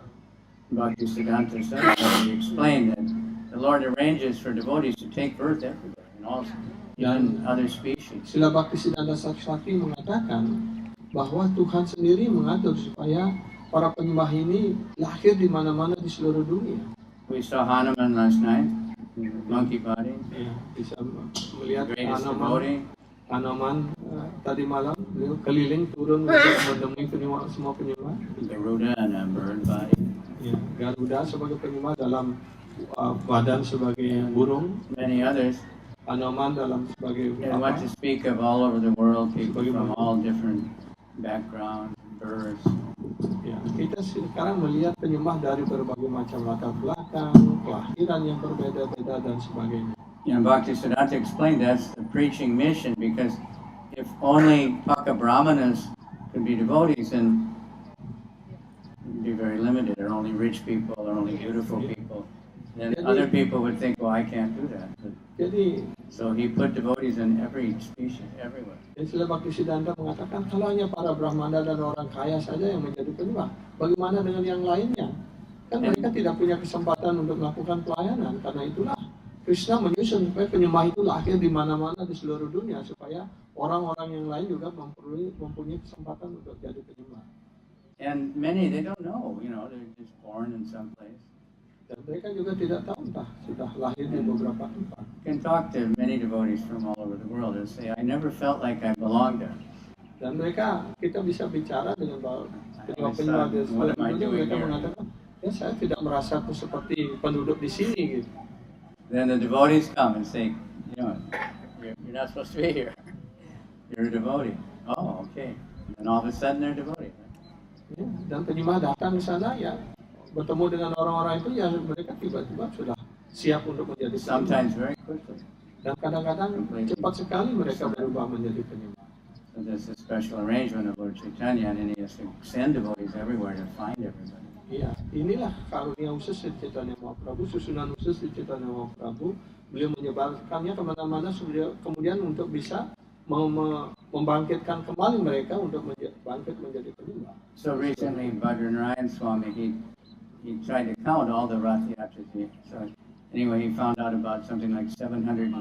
Bhaktisiddhanta Saraswati explained that the Lord arranges for devotees to take birth everywhere, and also in other species. Sila Bhaktisiddhanta Saraswati mengatakan bahwa Tuhan sendiri mengatur supaya para penyembah ini lahir di mana-mana di seluruh dunia. We saw Hanuman last night, monkey body. Ya, bisa melihat Greatest devotee. Hanuman tadi malam beliau keliling turun untuk menemui semua penyembah. Garuda and a bird body. Ya, Garuda sebagai penyembah dalam badan sebagai burung. Many others. Hanuman dalam sebagai And what to speak of all over the world, people from all different backgrounds, birds. Ya, kita sekarang melihat penyembah dari berbagai macam latar belakang, kelahiran yang berbeda-beda dan sebagainya. Bhaktisiddhanta explained that's the preaching mission, because if only Paka Brahmanas could be devotees, then it would be very limited. There are only rich people, there are only beautiful people. Then other people would think, well, I can't do that. So he put devotees in every species, everywhere. Jadi Sila Bhaktisiddhanta mengatakan kalau hanya para Brahmana dan orang kaya saja yang menjadi penyembah, bagaimana dengan yang lainnya? Kan mereka tidak punya kesempatan untuk melakukan pelayanan. Karena itulah Krishna menyusun supaya penyembah itu lahir di mana-mana di seluruh dunia, supaya orang-orang yang lain juga mempunyai kesempatan untuk jadi penyembah. And many, they don't know, they're just born in some place. Dan mereka juga tidak tahu entah sudah lahir di beberapa tempat. You can talk to many devotees from all over the world and say, I never felt like I belonged there. Dan kita bisa bicara dengan penyembah di seluruh dunia, mereka mengatakan, ya saya tidak merasa seperti penduduk di sini gitu. Then the devotees come and say, you're not supposed to be here. You're a devotee. Oh, okay. And all of a sudden they're devotees. Ya, dan penyembah datang ke sana, ya bertemu dengan orang-orang itu, ya mereka tiba-tiba sudah siap untuk menjadi penyembah. Sometimes very quickly. Dan kadang-kadang cepat sekali mereka berubah menjadi penyembah. So there's a special arrangement of Lord Chaitanya, and he has to send devotees everywhere to find everybody. Iya, inilah karunia khusus di Chaitanya Mahaprabhu, susunan khusus di Chaitanya Mahaprabhu. Beliau menyebarkannya kemana-mana, kemudian untuk bisa membangkitkan kembali mereka untuk bangkit menjadi penyembah. So recently, Bhadranarayan Swami, he tried to count all the Ratha Yatras. So anyway, he found out about something like 750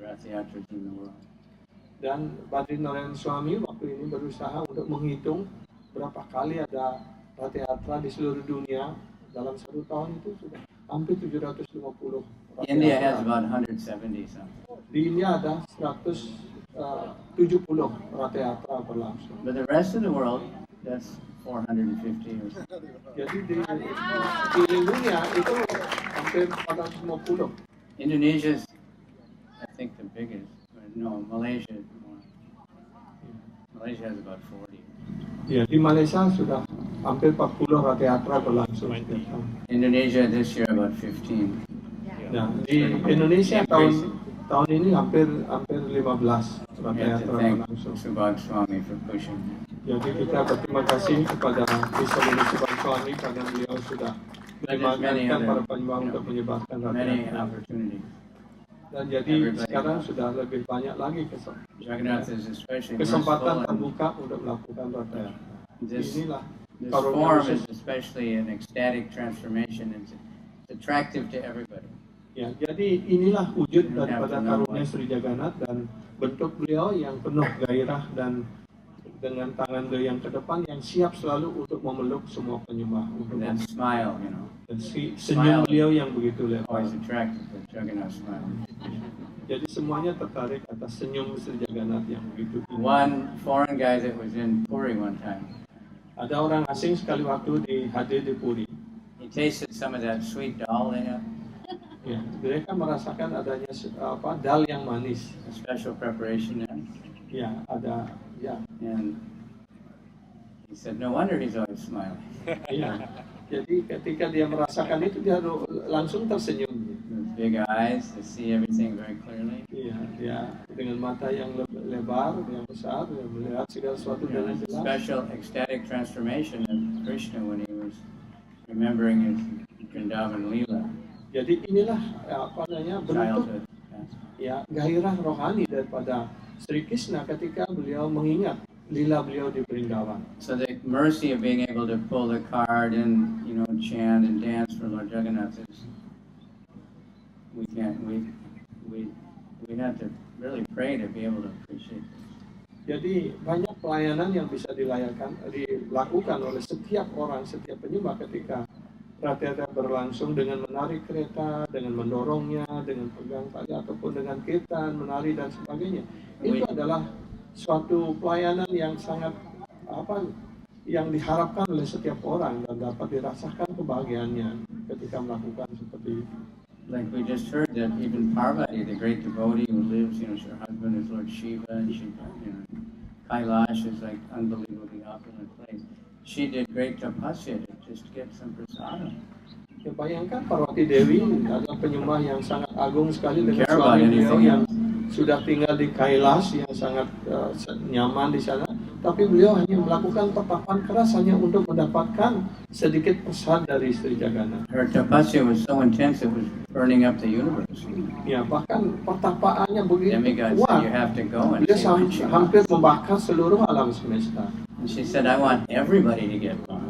Ratha Yatras in the world. Dan Bhadranarayan Swami waktu ini berusaha untuk menghitung berapa kali ada Ratha Yatra di seluruh dunia. Dalam satu tahun itu sudah hampir 750 Ratha India Yatra. has about 170 something. Di India ada 170 Ratha Yatra berlangsung. But the rest of the world, that's 450 or something. Jadi di dunia itu hampir 450. Indonesia is, I think, the biggest. No, Malaysia is more. Malaysia has about 40. Ya, di Malaysia sudah hampir 40 Ratha Yatra berlangsung. Indonesia this year about 15. Nah, di Indonesia tahun ini hampir 15 Ratha Yatra berlangsung. Subhag Swami for pushing. Jadi kita berterima kasih kepada Subhag Swami karena beliau sudah menyebarkan para penyembah untuk menyebarkan Ratha Many Yatra. opportunities. Dan jadi sekarang sudah lebih banyak lagi kesempatan terbuka untuk melakukan Ratha Yatra. Inilah This form is especially an ecstatic transformation. It's attractive to everybody. Ya, jadi inilah wujud daripada karunia Sri Jagannath dan bentuk beliau yang penuh gairah dan dengan tangan beliau yang ke depan yang siap selalu untuk memeluk semua penyembah. And smile, Dan senyum beliau yang begitu lebar. Always attractive to Jagannath smile. Jadi semuanya tertarik atas senyum Sri Jagannath yang begitu. One foreign guy that was in Puri one time. Ada orang asing sekali waktu hadir di Puri. He tasted some of that sweet dal they have. Ya, mereka merasakan adanya dal yang manis. A special preparation there. Ya, ada ya. And he said, no wonder he's always smiling. Iya. Jadi ketika dia merasakan itu dia langsung tersenyum. With big eyes to see everything very clearly. Iya, dia dengan mata yang lebar, yang besar, dia melihat segala sesuatu dengan jelas. Special ecstatic transformation of Krishna when he was remembering his Vrindavan Leela. Jadi inilah bentuk ya gairah rohani daripada Sri Krishna ketika beliau mengingat lila beliau di Vrindavan. So the mercy of being able to pull the card and chant and dance for Lord Jagannath is we can't. We have to really pray to be able to appreciate this. Jadi banyak pelayanan yang bisa dilakukan oleh setiap orang, setiap penyembah ketika Ratha Yatra berlangsung dengan menarik kereta, dengan mendorongnya, dengan pegang tali ataupun dengan kirtan, menari dan sebagainya. Itu adalah suatu pelayanan yang sangat yang diharapkan oleh setiap orang dan dapat dirasakan kebahagiaannya ketika melakukan seperti itu. Like we just heard that even Parvati, the great devotee who lives, her husband is Lord Shiva, and Kailash is like unbelievably opulent place. She did great tapasya to just get some prasadam. Ya, bayangkan Parvati Dewi adalah penyembah yang sangat agung sekali dengan suami beliau yang sudah tinggal di Kailash yang sangat nyaman di sana, tapi beliau hanya melakukan pertapan keras hanya untuk mendapatkan sedikit prasad dari Sri Jagannatha. Her tapasya was so intense it was burning up the universe. Ya, bahkan pertapaannya begitu kuat. Beliau hampir membakar seluruh alam semesta. And she said, I want everybody to get Maha.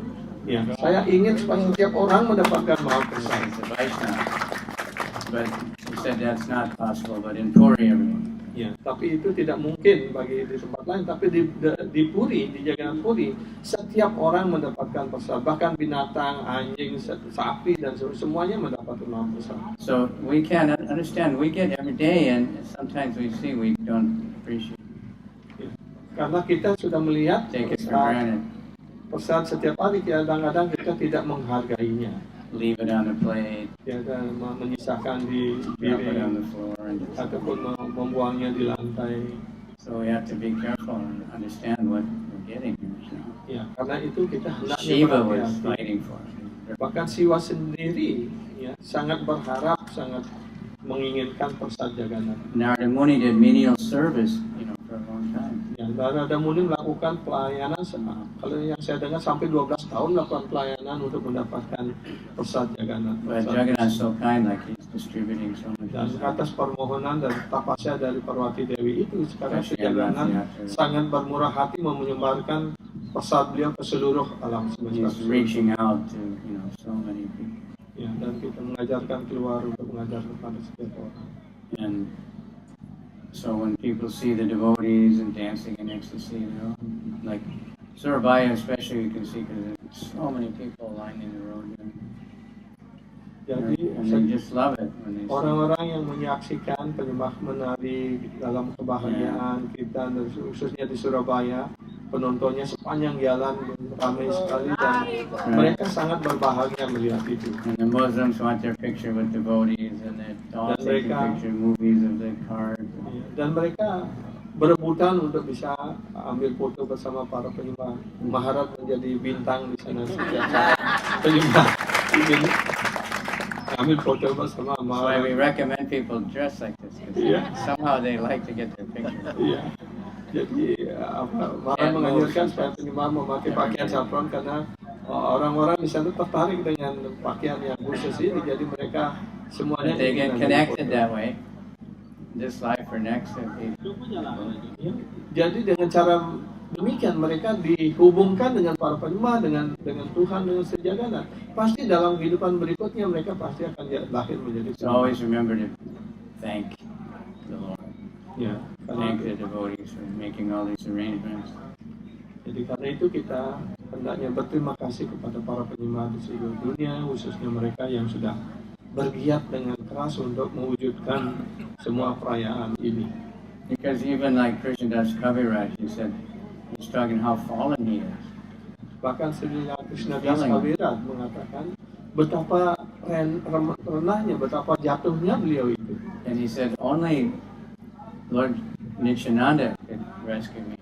Ya, saya ingin supaya setiap orang mendapatkan Maha Prasad. But she said that's not possible, but in Puri everyone. Ya, tapi itu tidak mungkin bagi di tempat lain. Tapi di Puri, di Jagannath Puri, setiap orang mendapatkan prasad. Bahkan binatang, anjing, sapi dan semuanya mendapatkan Maha Prasad. So we can understand. We get every day, and sometimes we see we don't appreciate. Ya, karena kita sudah melihat prasad setiap hari, kadang-kadang kita tidak menghargainya. Leave it on the plate. Ya, dan menyisakan di piring ataupun membuangnya di lantai. So we have to be careful and understand what we're getting. Ya, karena itu kita hendaknya Shiva was fighting for it. Bahkan Shiva sendiri ya sangat berharap, sangat menginginkan prasad Jagannatha. Narada Muni did menial service, for a long time. Ya, Narada Muni melakukan pelayanan, kalau yang saya dengar sampai 12 tahun melakukan pelayanan untuk mendapatkan prasad Jagannatha. But Jagannath is so kind, like he's distributing so much. Dan atas permohonan dan tapasya dari Parvati Dewi itu, sekarang Jagannatth sangat bermurah hati menyebarkan prasad beliau ke seluruh alam semesta. He's reaching out to, so many people. Ya, dan kita mengajarkan keluar untuk mengajarkan kepada setiap orang. And so when people see the devotees and dancing in ecstasy, like Surabaya especially, you can see because there's so many people lining the road there. Jadi And they just love it when they see. Orang-orang yang menyaksikan penyembah menari dalam kebahagiaan kita, dan khususnya di Surabaya, penontonnya sepanjang jalan ramai sekali dan mereka sangat berbahagia melihat itu. And the Muslims want their picture with devotees, and they all take a picture movies of the cars. Dan mereka berebutan untuk bisa ambil foto bersama para penyembah. Maharaja menjadi bintang di sana setiap saat penyembah ingin ambil foto bersama That's why we Maharaja. recommend people dress like this, because somehow they like to get their picture. Iya. Jadi Maharaja menganjurkan supaya penyembah memakai pakaian saffron karena orang-orang di sana tertarik dengan pakaian yang khusus ini. Jadi mereka semuanya They get ingin connected foto. that way. This life or next, Ya. Jadi dengan cara demikian mereka dihubungkan dengan para penyembah, dengan Tuhan, dengan Sri Jagannatha. Pasti dalam kehidupan berikutnya mereka pasti akan lahir menjadi So always remember to thank the Lord. Ya, Thank the devotees for making all these arrangements. jadi karena itu kita hendaknya berterima kasih kepada para penyembah di seluruh dunia, khususnya mereka yang sudah bergiat dengan keras untuk mewujudkan semua perayaan ini. Because even like Krishnadas Kaviraj, he said, he's talking how fallen he is. Bahkan Sri Krishnadas Kaviraj mengatakan betapa renahnya, betapa jatuhnya beliau itu. And he said, only Lord Nityananda could rescue me.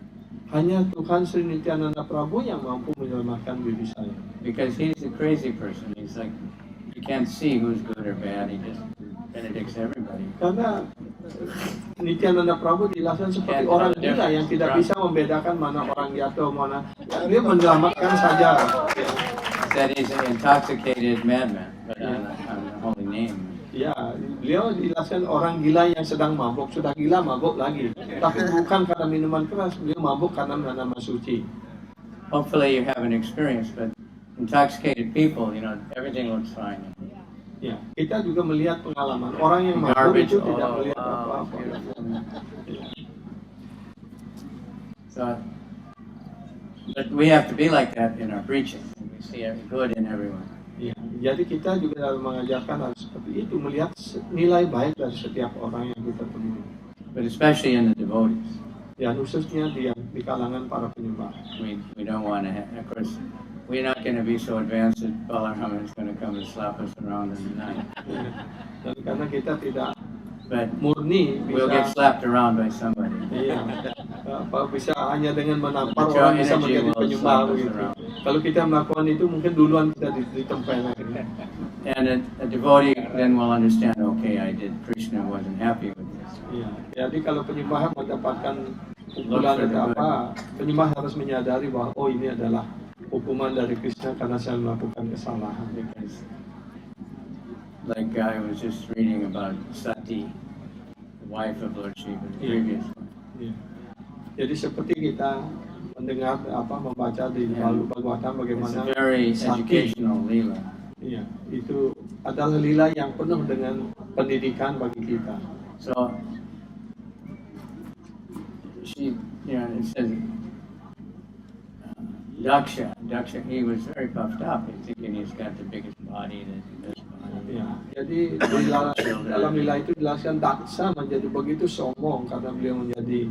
Hanya Tuhan Sri Nityananda Prabhu yang mampu menyelamatkan diri saya. Because he's a crazy person. He's like, you can't see who's good or bad. He just benedicts everybody. Karena Nityananda Prabhu dijelaskan seperti orang gila yang tidak bisa membedakan mana orang jatuh, mana dia menyelamatkan saja. Said he's an intoxicated madman, but on the holy name. Ya, beliau dijelaskan orang gila yang sedang mabuk, sudah gila mabuk lagi. Tapi bukan karena minuman keras, beliau mabuk karena nama suci. Hopefully you have an experience, but intoxicated people, everything looks fine. Ya, kita juga melihat pengalaman orang yang makmur Garbage. itu tidak Oh, melihat wow, apa-apa. beautiful. Ya. So, but we have to be like that in our preaching. We see good in everyone. Ya, jadi kita juga dalam mengajarkan harus seperti itu, melihat nilai baik dari setiap orang yang kita temui. But especially in the devotees. Ya, khususnya di kalangan para penyembah. We don't want to have, of course, we're not going to be so advanced that Balaram is going to come and slap us around in the night. Ya. Dan karena kita tidak But murni we'll get bisa, slapped around by somebody. iya, bisa hanya dengan menampar But your orang bisa energy menjadi will penyembah slap us begitu. around. Kalau kita melakukan itu mungkin duluan kita ditempel. And a devotee then will understand, okay, I did Krishna, wasn't happy with this. Iya. Jadi kalau penyembah mendapatkan pukulan atau apa, penyembah harus menyadari bahwa oh ini adalah hukuman dari Krishna karena saya melakukan kesalahan. Because, like I was just reading about Sati, the wife of Lord Shiva, the previous one. Iya. Jadi seperti kita mendengar membaca di Bhagavatam It's bagaimana a very Sati. educational lila. Iya, itu adalah lila yang penuh dengan pendidikan bagi kita. So, she, it says, Daksha, he was very puffed up, thinking he's got the biggest body, this body. Ya, jadi dalam lila itu dijelaskan Daksa menjadi begitu sombong karena beliau menjadi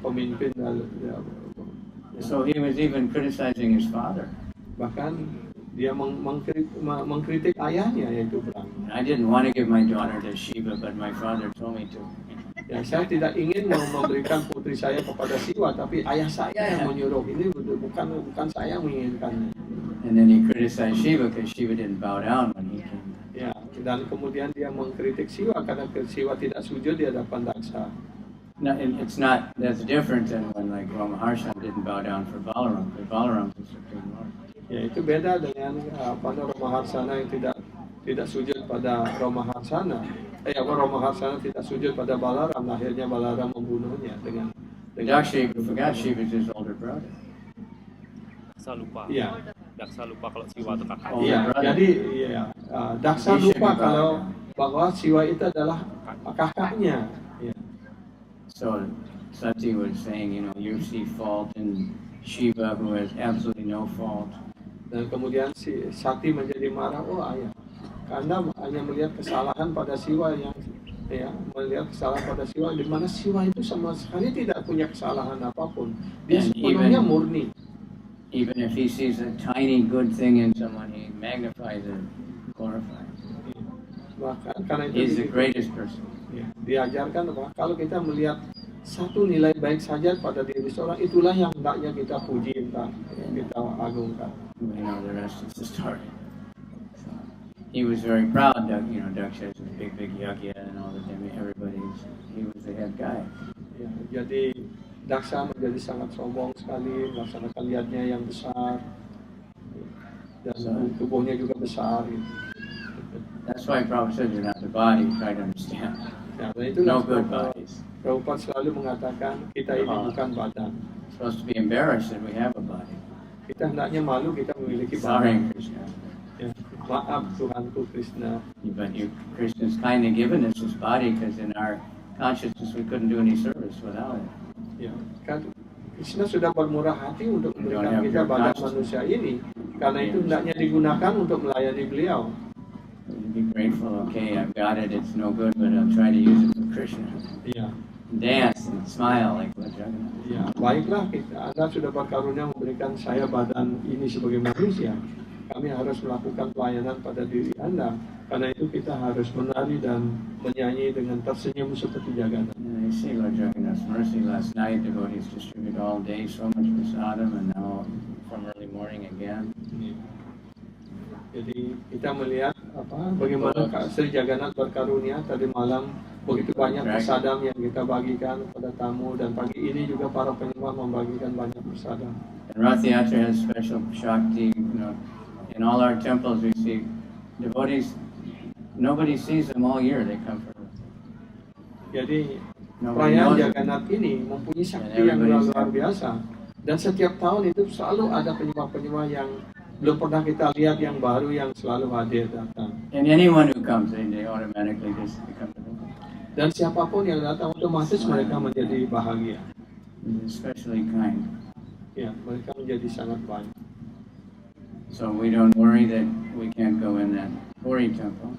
pemimpin. So he was even criticizing his father. Bahkan dia mengkritik ayahnya yaitu Brahma. I didn't want to give my daughter to Shiva, but my father told me to. Ya, saya tidak ingin memberikan putri saya kepada Siwa, tapi ayah saya yang menyuruh. Ini bukan saya yang menginginkannya. And then he criticized Shiva because Shiva didn't bow down when he came. Ya, dan kemudian dia mengkritik Siwa karena Siwa tidak sujud di hadapan Daksa. No, it's not. That's different than when like Maharaja didn't bow down for Balaram, because Balaram was the supreme lord. Ya, itu beda dengan Ramaharsana yang tidak sujud pada Ramaharsana. Ramaharsana tidak sujud pada Balaram, akhirnya Balaram membunuhnya dengan Daksa forgot Shiva was his older brother. Daksa lupa. Iya. Daksa lupa kalau Siwa itu kakak. Oh, Iya, brother. jadi Daksa lupa kalau bahwa Siwa itu adalah kakaknya. Ya. So Sati was saying, you see fault in Shiva who has absolutely no fault. Dan kemudian si Sati menjadi marah, ayah, Anda hanya melihat kesalahan pada Siwa melihat kesalahan pada Siwa, di mana Siwa itu sama sekali tidak punya kesalahan apapun. Dia And sepenuhnya murni. Even if he sees a tiny good thing in someone, he magnifies it, glorifies it. Bahkan karena itu He's the greatest person. diajarkan bahwa kalau kita melihat satu nilai baik saja pada diri seorang, itulah yang hendaknya kita puji, kita agungkan. We know the rest is the story. So, he was very proud that, Daksha is a big yagya and all that. He was the head guy. Ya, jadi Daksa menjadi sangat sombong sekali, melaksanakan yajnya yang besar, dan tubuhnya juga besar. Gitu. That's why Prabhupada said you're not the body, try to understand. Ya, dan itulah No good bodies. Prabhupada selalu mengatakan kita ini bukan badan. Supposed to be embarrassed that we have a body. Kita hendaknya malu kita memiliki Sorry, badan. Krishna. Ya, maaf Tuhanku Krishna. But Krishna's kindly given us this body because in our consciousness we couldn't do any service without it. Ya, kan Krishna sudah bermurah hati untuk memberikan Don't have kita your badan consciousness. manusia ini. Karena itu hendaknya digunakan untuk melayani beliau. Be grateful, okay, I've got it, it's no good, but I'll try to use it for Krishna. Ya, Dance and smile like what Jagannath. ya, baiklah Anda sudah berkarunia memberikan saya badan ini sebagai manusia. Kami harus melakukan pelayanan pada diri Anda. Karena itu kita harus menari dan menyanyi dengan tersenyum seperti Jagannath. And I see Lord Jagannath's mercy. Last night devotees distributed all day so much prasadam, and now from early morning again. Jadi kita melihat bagaimana Sri Jagannath berkarunia tadi malam, begitu banyak prasadam yang kita bagikan kepada tamu, dan pagi ini juga para penyembah membagikan banyak prasadam. And Ratha Yatra has special shakti. In all our temples we see devotees. Nobody sees them all year. They come for. Jadi Nobody perayaan knows them. Jagannath ini mempunyai sakti yang luar biasa, dan setiap tahun itu selalu ada penyembah-penyembah yang belum pernah kita lihat yang baru yang selalu hadir datang. And anyone who comes, they automatically just become devout. Dan siapapun yang datang otomatis mereka menjadi bahagia. Especially kind. Ya, mereka menjadi sangat baik. So we don't worry that we can't go in that Puri temple.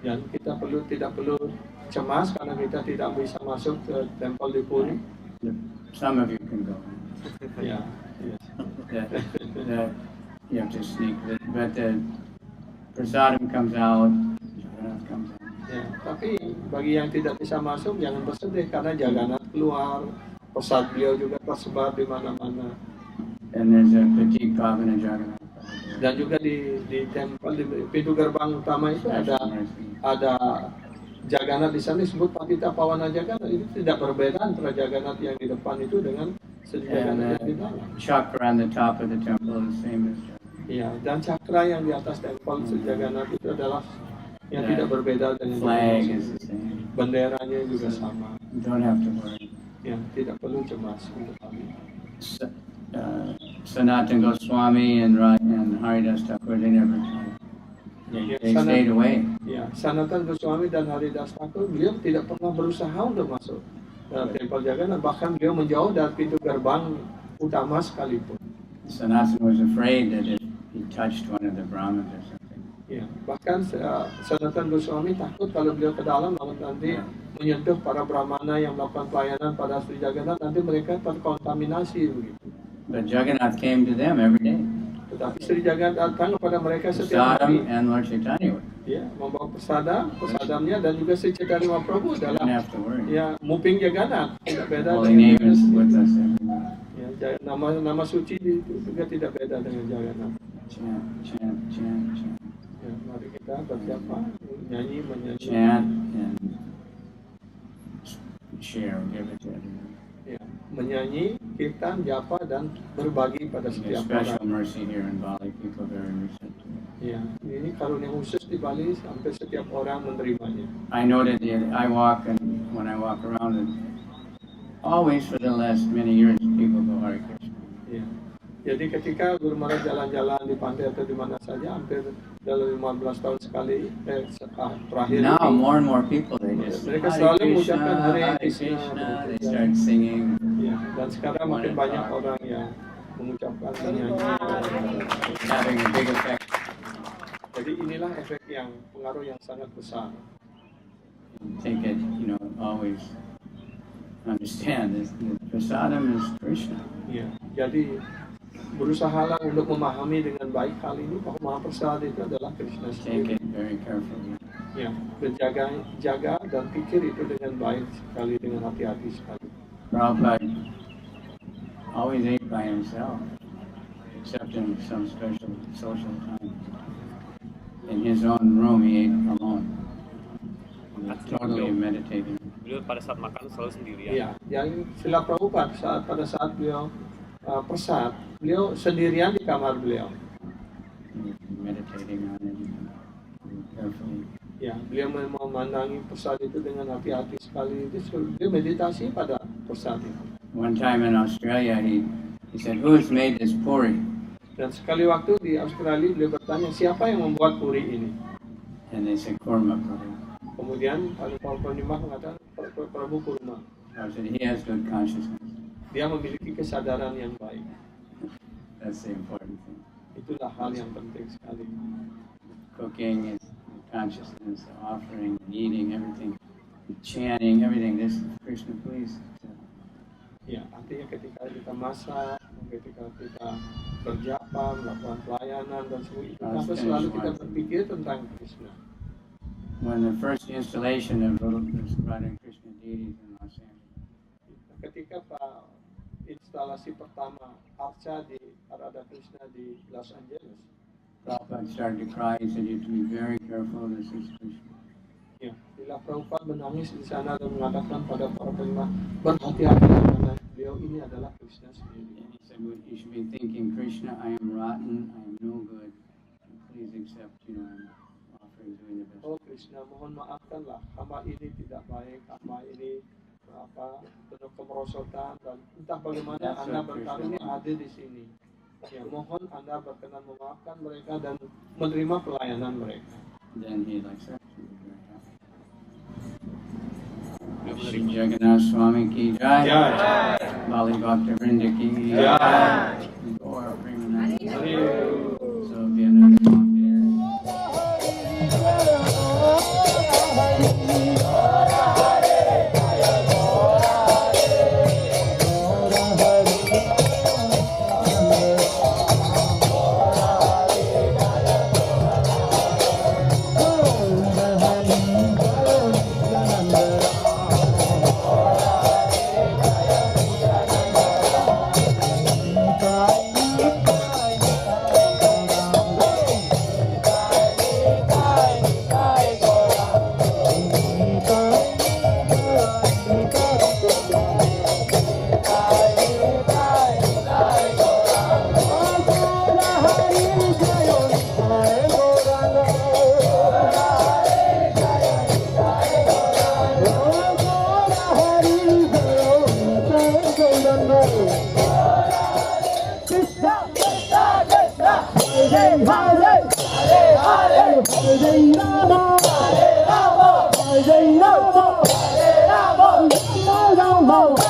Dan kita tidak perlu cemas karena kita tidak bisa masuk ke temple di Puri. Some of you can go. Ya, yes. You have to sneak, but the prasadam comes out. Jagannath comes out. Ya, tapi bagi yang tidak bisa masuk jangan bersedih karena Jagannath keluar, prasad beliau juga tersebar di mana-mana. And there's a petite pavana Jagannath. Dan juga di temple di pintu gerbang utama itu ada Jagannath di sana disebut Patita Pawana Jagannath. Itu tidak berbeda antara Jagannath yang di depan itu dengan Jagannath yang di dalam. Chakra on the top of the temple is the same as Jagannath. Iya, dan cakra yang di atas temple Jagannath itu adalah yang tidak berbeda dengan flag is the same. Benderanya juga sama. You don't have to worry. Ya, tidak perlu cemas untuk kami. Sanatana Goswami and Haridas Thakur, they never tried. They stayed away. Ya, Sanatana Goswami dan Haridas Thakur, beliau tidak pernah berusaha untuk masuk dalam temple Jagannath, bahkan beliau menjauh dari pintu gerbang utama sekalipun. Sanatana was afraid that if he touched one of the Brahmins or something. Ya, bahkan Sanatana Goswami takut kalau beliau ke dalam nanti menyentuh para Brahmana yang melakukan pelayanan pada Sri Jagannath, nanti mereka terkontaminasi begitu. But Jagannath came to them every day. Tetapi Sri Jagannath datang kepada mereka setiap hari. Prasadam and Lord Chaitanya. Ya, membawa prasadamnya dan juga Sri Chaitanya Mahaprabhu dalam Don't have to worry. ya moving Jagannath, tidak beda Holy name dengan is with us everywhere. ya, nama suci itu juga tidak beda dengan Jagannath. Chant, chant, chant, chant. Ya, mari kita berjapa, menyanyi. Chant and share, give it to everyone. Ya, menyanyi, kirtan, japa dan berbagi pada setiap Special orang. mercy here in Bali, people very receptive. Ya, ini karunia khusus di Bali, hampir setiap orang menerimanya. I noted that when I walk around, and always for the last many years, people go Hare Krishna. Ya. Jadi ketika Guru Maharaj jalan-jalan di pantai atau di mana saja, hampir dalam 15 tahun sekali, terakhir Now ini, more and more people they just mereka Hare selalu Krishna, mengucapkan Hare Hare Krishna. Krishna. They start singing. Ya, dan sekarang makin banyak orang yang mengucapkan menyanyi. It's having a big effect. Jadi inilah efek yang pengaruh yang sangat besar. Take it, always understand this. Prasadam is Krishna. Ya, jadi berusahalah untuk memahami dengan baik hal ini bahwa Mahaprasada itu adalah Krishna Take sendiri. it very carefully. Ya, jaga dan pikir itu dengan baik sekali, dengan hati-hati sekali. Prabhupada always ate by himself, except in some special social time. In his own room, he ate alone. He was totally meditating. Beliau pada saat makan selalu sendirian. Ya, yang Srila Prabhupada pada saat beliau prasad, beliau sendirian di kamar beliau. Meditating on it carefully. Ya, beliau memandangi prasad itu dengan hati-hati sekali. Dia meditasi pada prasad itu. One time in Australia, he said, "Who's made this puri?" Dan sekali waktu di Australia beliau bertanya, siapa yang membuat puri ini? And they said, "Kurma puri." Kemudian Pak Purnima mengatakan Prabu Kurma. I said, "He has good consciousness." Dia memiliki kesadaran yang baik. That's the important thing. Itulah hal yang penting sekali. Cooking is consciousness, offering, eating, everything, chanting, everything. This Krishna, please. Ya, artinya ketika kita masak, ketika kita berjapa, melakukan pelayanan dan semua itu, kenapa selalu kita berpikir tentang Krishna? When the first installation of Radha Krishna deities in Los Angeles, Ketika instalasi pertama Arca di Radha Krishna di Los Angeles, Prabhupada started to cry. He said, "You have to be very careful. This is Krishna." ya, bila Prabhupada menangis di sana dan mengatakan pada para penerima, berhati-hati karena beliau ini adalah Krishna sendiri. And he said, "Well, you should be thinking, Krishna, I am rotten. I am no good. Please accept. I'm offering, doing the best." Oh Krishna, mohon maafkanlah, hamba ini tidak baik, hamba ini penuh kemerosotan dan entah bagaimana Anda berkarunia hadir di sini. Ya, mohon Anda berkenan memaafkan mereka dan menerima pelayanan mereka. then he'd accept. Shri Jagannath Swami ki jai. Bali Bhakta Vrinda ki jai. Gaur Premanand. So it'll be another long day. Hare Rama,